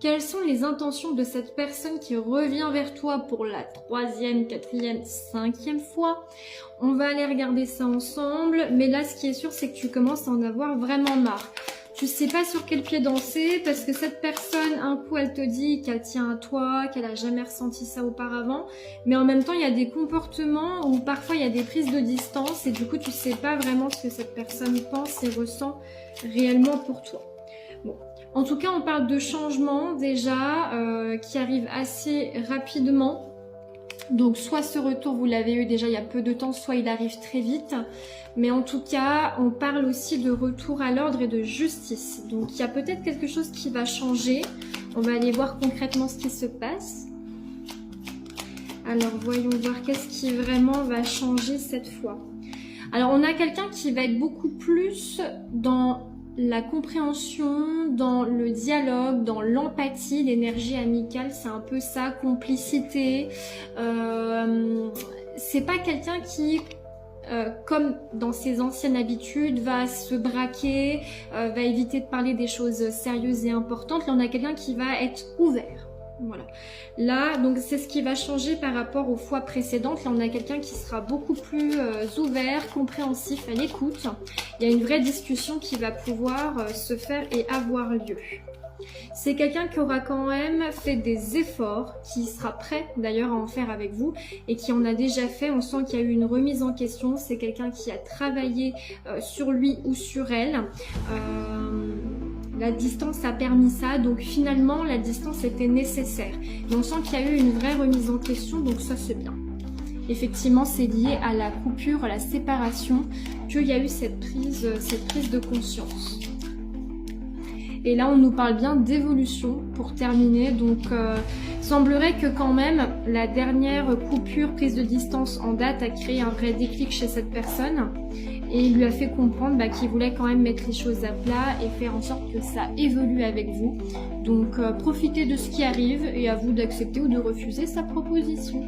Quelles sont les intentions de cette personne qui revient vers toi pour la 3e, 4e, 5e fois? On va aller regarder ça ensemble, mais là ce qui est sûr c'est que tu commences à en avoir vraiment marre. Tu sais pas sur quel pied danser parce que cette personne, un coup elle te dit qu'elle tient à toi, qu'elle a jamais ressenti ça auparavant, mais en même temps il y a des comportements où parfois il y a des prises de distance et du coup tu sais pas vraiment ce que cette personne pense et ressent réellement pour toi. Bon, en tout cas on parle de changement déjà qui arrive assez rapidement. Donc soit ce retour vous l'avez eu déjà il y a peu de temps, soit il arrive très vite. Mais en tout cas, on parle aussi de retour à l'ordre et de justice. Donc il y a peut-être quelque chose qui va changer. On va aller voir concrètement ce qui se passe. Alors voyons voir qu'est-ce qui vraiment va changer cette fois. Alors on a quelqu'un qui va être beaucoup plus dans la compréhension, dans le dialogue, dans l'empathie, l'énergie amicale, c'est un peu ça, complicité. C'est pas quelqu'un qui, comme dans ses anciennes habitudes, va se braquer, va éviter de parler des choses sérieuses et importantes. Là, on a quelqu'un qui va être ouvert. Voilà. Là, donc c'est ce qui va changer par rapport aux fois précédentes. Là, on a quelqu'un qui sera beaucoup plus ouvert, compréhensif, à l'écoute. Il y a une vraie discussion qui va pouvoir se faire et avoir lieu. C'est quelqu'un qui aura quand même fait des efforts, qui sera prêt d'ailleurs à en faire avec vous et qui en a déjà fait. On sent qu'il y a eu une remise en question. C'est quelqu'un qui a travaillé sur lui ou sur elle. La distance a permis ça, donc finalement la distance était nécessaire. Mais on sent qu'il y a eu une vraie remise en question, donc ça c'est bien. Effectivement, c'est lié à la coupure, à la séparation, qu'il y a eu cette prise de conscience. Et là, on nous parle bien d'évolution pour terminer. Donc, semblerait que quand même, la dernière coupure, prise de distance en date, a créé un vrai déclic chez cette personne. Et il lui a fait comprendre qu'il voulait quand même mettre les choses à plat et faire en sorte que ça évolue avec vous. Donc, profitez de ce qui arrive et à vous d'accepter ou de refuser sa proposition.